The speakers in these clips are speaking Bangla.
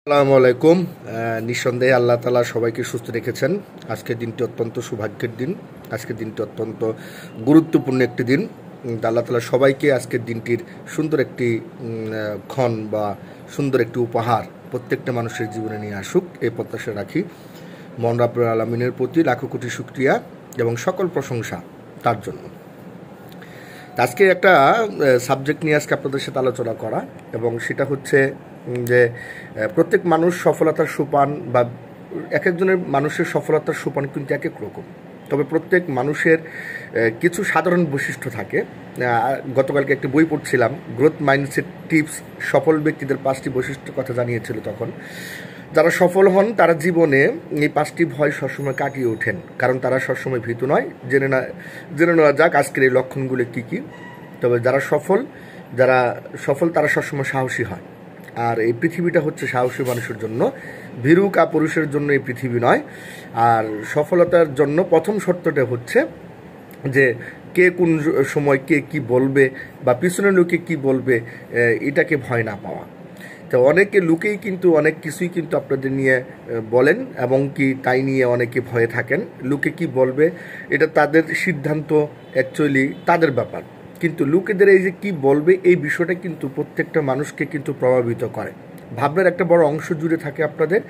আসসালামু আলাইকুম। নিঃসন্দেহে আল্লাহ তাআলা সবাইকে সুস্থ রেখেছেন। আজকের দিনটি অত্যন্ত সৌভাগ্যের দিন। আজকের দিনটি অত্যন্ত গুরুত্বপূর্ণ একটি দিন। আল্লাহ তাআলা সবাইকে আজকের দিনটির সুন্দর একটি ক্ষণ বা সুন্দর একটি উপহার প্রত্যেকটা মানুষের জীবনে নিয়ে আসুক, এই প্রত্যাশা রাখি। মহান রব্বুল আলামিনের প্রতি লাখো কোটি শুকরিয়া এবং সকল প্রশংসা তার জন্য। আজকে একটা সাবজেক্ট নিয়ে আজকে আপনাদের সাথে আলোচনা করা, এবং সেটা হচ্ছে যে প্রত্যেক মানুষ সফলতার সোপান বা এক একজনের মানুষের সফলতার সোপান কিন্তু এক এক রকম। তবে প্রত্যেক মানুষের কিছু সাধারণ বৈশিষ্ট্য থাকে। গতকালকে একটি বই পড়ছিলাম, গ্রোথ মাইন্ডসেট টিপস, সফল ব্যক্তিদের 5টি বৈশিষ্ট্যের কথা জানিয়েছিল। তখন যারা সফল হন তারা জীবনে এই 5টি ভয় সবসময় কাটিয়ে ওঠেন, কারণ তারা সবসময় ভীতু নয়। জেনে নেওয়া যাক আজকের এই লক্ষণগুলো কী কী। তবে যারা সফল তারা সবসময় সাহসী হয়। আর এই পৃথিবীটা হচ্ছে সাহসী মানুষের জন্য, ভীরু কাপুরুষের জন্য এই পৃথিবী নয়। আর সফলতার জন্য প্রথম শর্তটা হচ্ছে যে কে কোন সময় কে কি বলবে বা পিছনের লোকে কি বলবে, এটাকে ভয় না পাওয়া। তো অনেকে লোকেই কিন্তু অনেক কিছুই কিন্তু আপনাদের নিয়ে বলেন, এবং কি তাই নিয়ে অনেকে ভয়ে থাকেন। লোকে কি বলবে এটা তাদের সিদ্ধান্ত, অ্যাকচুয়ালি তাদের ব্যাপার। কিন্তু লোকেদের এই যে কি বলবে এই বিষয়টা কিন্তু প্রত্যেকটা মানুষকে কিন্তু প্রভাবিত করে। ভাবনার একটা বড় অংশ জুড়ে থাকে আপনাদের।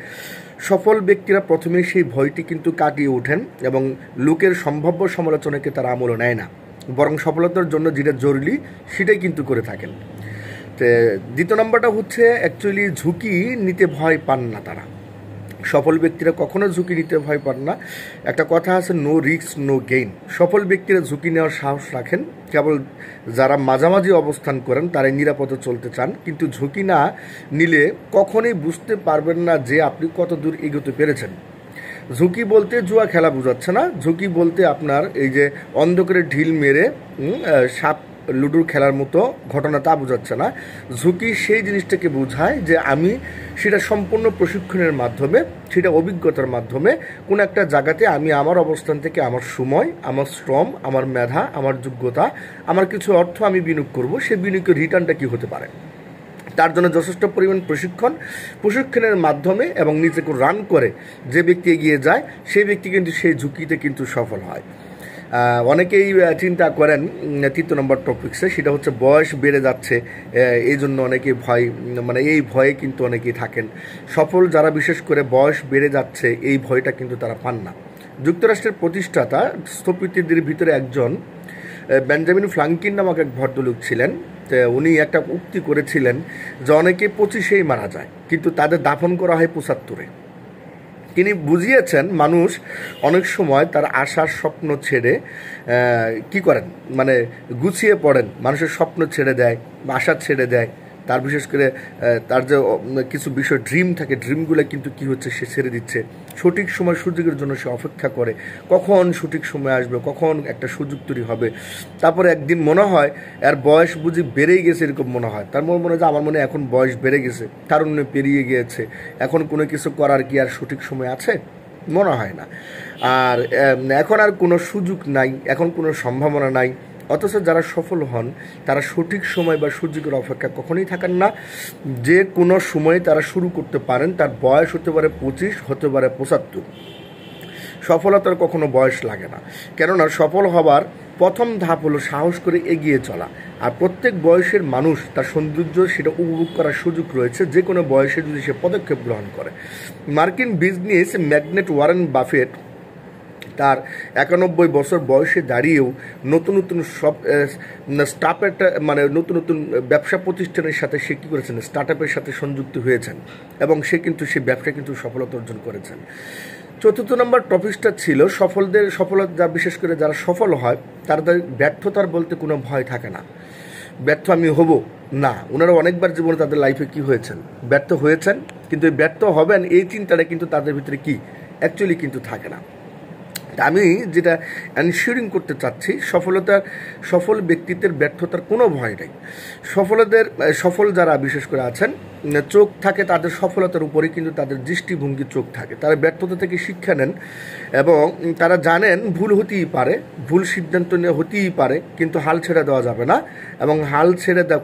সফল ব্যক্তিরা প্রথমেই সেই ভয়টি কিন্তু কাটিয়ে ওঠেন এবং লোকের সম্ভাব্য সমালোচনাকে তারা আমলে নেয় না, বরং সফলতার জন্য যেটা জরুরি সেটাই কিন্তু করে থাকেন। তো দ্বিতীয় নম্বরটা হচ্ছে অ্যাকচুয়ালি ঝুঁকি নিতে ভয় পান না তারা। সফল ব্যক্তিরা কখনো ঝুঁকি নিতে ভয় পান না। একটা কথা আছে, নো রিস্ক নো গেইন। সফল ব্যক্তিরা ঝুঁকি নেওয়ার সাহস রাখেন। কেবল যারা মাঝামাঝি অবস্থান করেন তারাই নিরাপদে চলতে চান, কিন্তু ঝুঁকি না নিলে কখনোই বুঝতে পারবেন না যে আপনি কত দূর এগোতে পেরেছেন। ঝুঁকি বলতে জুয়া খেলা বোঝাচ্ছে না। ঝুঁকি বলতে আপনার এই যে অন্ধকারে ঢিল মেরে সাপ লুডুর খেলার মতো ঘটনা তা বোঝাচ্ছে না। ঝুঁকি সেই জিনিসটাকে বোঝায় যে আমি সেটা সম্পূর্ণ প্রশিক্ষণের মাধ্যমে, সেটা অভিজ্ঞতার মাধ্যমে কোনো একটা জায়গাতে আমি আমার অবস্থান থেকে আমার সময়, আমার শ্রম, আমার মেধা, আমার যোগ্যতা, আমার কিছু অর্থ আমি বিনিয়োগ করব। সেই বিনিয়োগের রিটার্নটা কী হতে পারে, তার জন্য যথেষ্ট পরিমাণ প্রশিক্ষণের মাধ্যমে এবং নিজেকে রান করে যে ব্যক্তি এগিয়ে যায় সেই ব্যক্তি কিন্তু সেই ঝুঁকিতে কিন্তু সফল হয়। অনেকেই চিন্তা করেন 3 নম্বর টপিক্সে, সেটা হচ্ছে বয়স বেড়ে যাচ্ছে, এই জন্য অনেকে এই ভয়ে কিন্তু অনেকেই থাকেন। সফল যারা বিশেষ করে বয়স বেড়ে যাচ্ছে এই ভয়টা কিন্তু তারা পান না। যুক্তরাষ্ট্রের প্রতিষ্ঠাতা স্থপতিদের ভিতরে একজন বেঞ্জামিন ফ্রাঙ্কলিন নামক এক ভদ্রলোক ছিলেন। উনি একটা উক্তি করেছিলেন যে অনেকে 25-এই মারা যায়, কিন্তু তাদের দাফন করা হয় 75-এ। তিনি বুঝিয়েছেন মানুষ অনেক সময় তার আশার স্বপ্ন ছেড়ে কি করেন, গুছিয়ে পড়েন, মানুষের স্বপ্ন ছেড়ে দেয়, আশা ছেড়ে দেয়। তার বিশেষ করে তার যে কিছু বিষয় ড্রিম থাকে, ড্রিমগুলো কিন্তু কি হচ্ছে সে ছেড়ে দিচ্ছে। সঠিক সময় সুযোগের জন্য সে অপেক্ষা করে, কখন সঠিক সময় আসবে, কখন একটা সুযোগ তৈরি হবে। তারপরে একদিন মনে হয় এর বয়স বুঝি বেড়েই গেছে, এরকম মনে হয়। তার মনে হয় যে আমার মনে এখন বয়স বেড়ে গেছে, তারুণ্য পেরিয়ে গিয়েছে, এখন কোনো কিছু করার কি আর সঠিক সময় আছে? মনে হয় না। আর এখন আর কোনো সুযোগ নাই, এখন কোনো সম্ভাবনা নাই। অথচ যারা সফল হন তারা সঠিক সময় বা সুযোগের অপেক্ষা কখনোই থাকেন না। যে কোনো সময়ে তারা শুরু করতে পারেন। তার বয়স হতে পারে 25, হতে পারে 75। সফলতার কখনো বয়স লাগে না, কেননা সফল হবার প্রথম ধাপ হলো সাহস করে এগিয়ে চলা। আর প্রত্যেক বয়সের মানুষ তার সৌন্দর্য সেটা উপভোগ করার সুযোগ রয়েছে যে কোনো বয়সে যদি সে পদক্ষেপ গ্রহণ করে। মার্কিন বিজনেস ম্যাগনেট ওয়ারেন বাফেট তার 91 বছর বয়সে দাঁড়িয়েও নতুন নতুন নতুন ব্যবসা প্রতিষ্ঠানের সাথে সে কী করেছেন, স্টার্টআপের সাথে সংযুক্ত হয়েছেন, এবং সে কিন্তু সেই ব্যবসায় কিন্তু সফলতা অর্জন করেছেন। 4 নম্বর টপিকটা ছিল সফলতা, বিশেষ করে যারা সফল হয় তাদের ব্যর্থতার বলতে কোনো ভয় থাকে না। ব্যর্থ আমি হব না, ওনারা অনেকবার জীবনে তাদের লাইফে কি হয়েছেন, ব্যর্থ হয়েছেন, কিন্তু ব্যর্থ হবেন এই চিন্তাটা কিন্তু তাদের ভিতরে কি অ্যাকচুয়ালি কিন্তু থাকে না। আমি যেটা এনশিওরিং করতে চাচ্ছি, সফল ব্যক্তিত্বের ব্যর্থতার কোনো ভয় নেই। সফল যারা বিশেষ করে আছেন চোখ থাকে তাদের সফলতার উপরে, কিন্তু তাদের দৃষ্টিভঙ্গি চোখ থাকে। তারা ব্যর্থতা থেকে শিক্ষা নেন এবং তারা জানেন ভুল হতেই পারে, ভুল সিদ্ধান্ত নেওয়া হতেই পারে, কিন্তু হাল ছেড়ে দেওয়া যাবে না এবং হাল ছেড়ে দেওয়া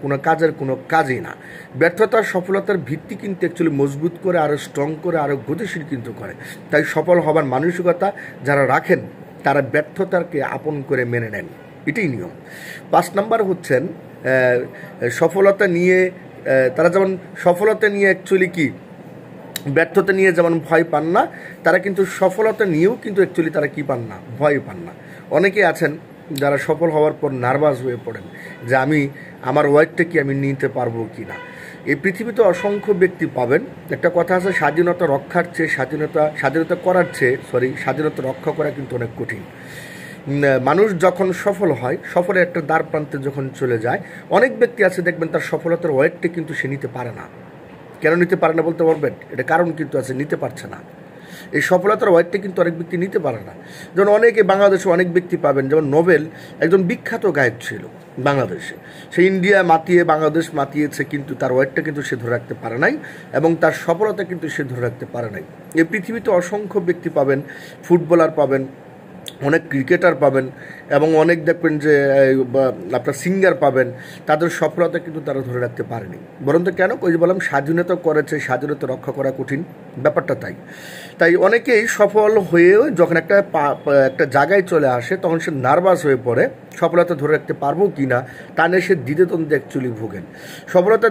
কোনো কাজই না। ব্যর্থতার সফলতার ভিত্তি কিন্তু অ্যাকচুয়ালি মজবুত করে, আরও স্ট্রং করে, আরও গতিশীল কিন্তু করে। তাই সফল হবার মানসিকতা যারা রাখেন তারা ব্যর্থতাকে আপন করে মেনে নেন, এটাই নিয়ম। 5 নাম্বার হচ্ছেন সফলতা নিয়ে তারা যেমন সফলতা নিয়ে অ্যাকচুয়ালি কি ব্যর্থতা নিয়ে যেমন ভয় পান না, তারা কিন্তু সফলতা নিয়েও কিন্তু অ্যাকচুয়ালি তারা কি পান না, ভয় পান না। অনেকে আছেন যারা সফল হওয়ার পর নার্ভাস হয়ে পড়েন যে আমার ওয়েটটা কি আমি নিতে পারবো কি না। এই পৃথিবীতে অসংখ্য ব্যক্তি পাবেন। একটা কথা আছে, স্বাধীনতা রক্ষার চেয়ে স্বাধীনতা রক্ষা করা কিন্তু অনেক কঠিন। মানুষ যখন সফল হয়, সফলের একটা দ্বার প্রান্তে যখন চলে যায়, অনেক ব্যক্তি আছে দেখবেন তার সফলতার ওয়েটটা কিন্তু সে নিতে পারে না। কেন নিতে পারে না বলতে পারবেন? এটা কারণ কিন্তু আছে, নিতে পারছে না। এই সফলতার ওয়েটটা কিন্তু অনেক ব্যক্তি নিতে পারে না। যেমন বাংলাদেশে অনেক ব্যক্তি পাবেন, যেমন নোবেল একজন বিখ্যাত গায়ক ছিল বাংলাদেশে, সে ইন্ডিয়া মাতিয়ে বাংলাদেশ মাতিয়েছে, কিন্তু তার ওয়েটটা কিন্তু সে ধরে রাখতে পারে নাই এবং তার সফলতা কিন্তু সে ধরে রাখতে পারে নাই। এই পৃথিবীতে অসংখ্য ব্যক্তি পাবেন, ফুটবলার পাবেন, অনেক ক্রিকেটার পাবেন এবং অনেক দেখবেন যে আপনার সিঙ্গার পাবেন, তাদের সফলতা কিন্তু তারা ধরে রাখতে পারেনি। বরঞ্চ কেন? ওই যে বললাম, স্বাধীনতা করেছে, স্বাধীনতা রক্ষা করা কঠিন, ব্যাপারটা তাই অনেকেই সফল হয়েও যখন একটা জায়গায় চলে আসে তখন সে নার্ভাস হয়ে পড়ে, সফলতা ধরে রাখতে পারবো কি না তা নিয়ে সে দ্বিধাদ্বন্দ্বে অ্যাকচুয়ালি ভোগেন। সফলতা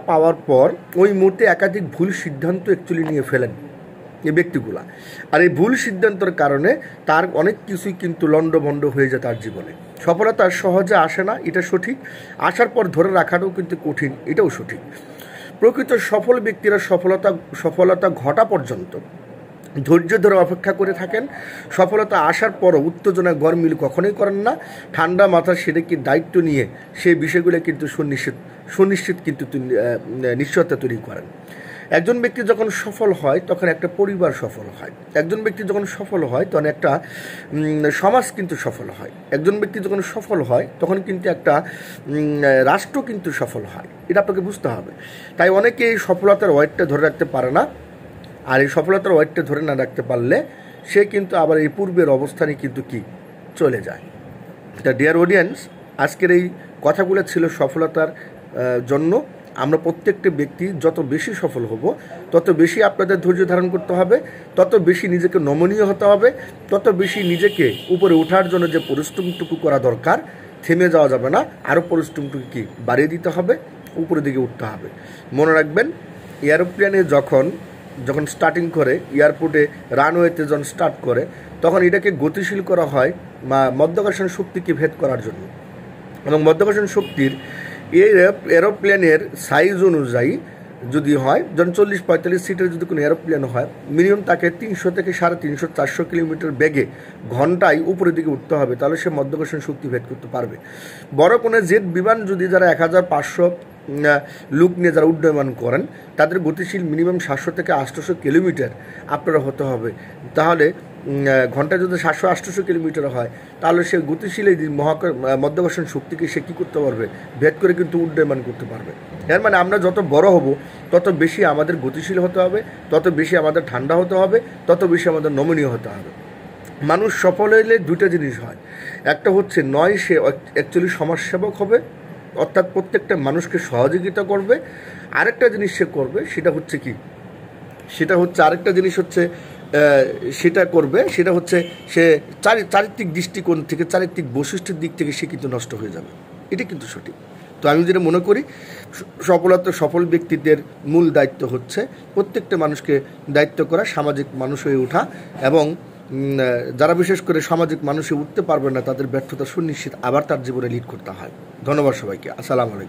পাওয়ার পর ওই মুহূর্তে একাধিক ভুল সিদ্ধান্ত অ্যাকচুয়ালি নিয়ে ফেলেন এই ব্যক্তিগুলা। আর এই ভুল সিদ্ধান্তের কারণে তার অনেক কিছুই কিন্তু লণ্ডভণ্ড হয়ে যায় তার জীবনে। সফলতা সহজে আসে না, এটা সঠিক। আসার পর ধরে রাখাটাও কিন্তু কঠিন, এটাও সঠিক। প্রকৃত সফল ব্যক্তিরা সফলতা ঘটা পর্যন্ত ধৈর্য ধরে অপেক্ষা করে থাকেন। সফলতা আসার পরও উত্তেজনা গরমিল কখনোই করেন না। ঠান্ডা মাথা সেটা কি দায়িত্ব নিয়ে সেই বিষয়গুলো কিন্তু সুনিশ্চিত কিন্তু নিশ্চয়তা তৈরি করেন। একজন ব্যক্তি যখন সফল হয় তখন একটা পরিবার সফল হয়। একজন ব্যক্তি যখন সফল হয় তখন একটা সমাজ কিন্তু সফল হয়। একজন ব্যক্তি যখন সফল হয় তখন কিন্তু একটা রাষ্ট্র কিন্তু সফল হয়। এটা আপনাকে বুঝতে হবে। তাই অনেকে এই সফলতার ওয়েটটা ধরে রাখতে পারে না, আর এই সফলতার ওয়েটটা ধরে না রাখতে পারলে সে কিন্তু আবার এই পূর্বের অবস্থানে কিন্তু কি চলে যায়। তা ডিয়ার অডিয়েন্স, আজকের এই কথাগুলো ছিল সফলতার জন্য। আমরা প্রত্যেকটা ব্যক্তি যত বেশি সফল হব তত বেশি আপনাদের ধৈর্য ধারণ করতে হবে, তত বেশি নিজেকে নমনীয় হতে হবে, তত বেশি নিজেকে উপরে ওঠার জন্য যে পরিশ্রমটুকু করা দরকার, থেমে যাওয়া যাবে না, আরও পরিশ্রমটুকু কি বাড়িয়ে দিতে হবে, উপরের দিকে উঠতে হবে। মনে রাখবেন, এরোপ্লেনে যখন স্টার্টিং করে, এয়ারপোর্টে রানওয়েতে যখন স্টার্ট করে, তখন এটাকে গতিশীল করা হয় মাধ্যাকর্ষণ শক্তিকে ভেদ করার জন্য। এবং মাধ্যাকর্ষণ শক্তির এই এরোপ্লেনের সাইজ অনুযায়ী যদি হয়, যখন 40-45 সিটের যদি কোনো এরোপ্লেন হয়, মিনিমাম তাকে 300 থেকে 350, 400 কিলোমিটার বেগে ঘন্টায় উপরের দিকে উঠতে হবে, তাহলে সে মাধ্যাকর্ষণ শক্তি ভেদ করতে পারবে। বড় কোনো জেট বিমান যদি যারা 1500 লোক নিয়ে যারা উড্ডয়মান করেন, তাদের গতিশীল মিনিমাম 700 থেকে 800 কিলোমিটার আপনারা হতে হবে। তাহলে ঘন্টায় যদি 700-800 কিলোমিটার হয়, তাহলে সে গতিশীল এই মাধ্যাকর্ষণ শক্তিকে সে কী করতে পারবে, ভেদ করে কিন্তু উড্ডয়মান করতে পারবে। এর মানে আমরা যত বড় হব তত বেশি আমাদের গতিশীল হতে হবে, তত বেশি আমাদের ঠান্ডা হতে হবে, তত বেশি আমাদের নমনীয় হতে হবে। মানুষ সফল হলে দুটো জিনিস হয়, একটা হচ্ছে নয় সে অ্যাকচুয়ালি সমাজসেবক হবে, অর্থাৎ প্রত্যেকটা মানুষকে সহযোগিতা করবে। আরেকটা জিনিস সে করবে, সেটা হচ্ছে সে চারিত্রিক দৃষ্টিকোণ থেকে, চারিত্রিক বৈশিষ্ট্যের দিক থেকে সে কিন্তু নষ্ট হয়ে যাবে। এটা কিন্তু সঠিক। তো আমি যেটা মনে করি, সফল ব্যক্তিদের মূল দায়িত্ব হচ্ছে প্রত্যেকটা মানুষকে দায়িত্ব করা, সামাজিক মানুষ হয়ে ওঠা, এবং যারা বিশেষ করে সামাজিক মানুষে উঠতে পারবে না তাদের ব্যর্থতা সুনিশ্চিত আবার তার জীবনে লিড করতে হয়। ধন্যবাদ সবাইকে। আসসালামু আলাইকুম।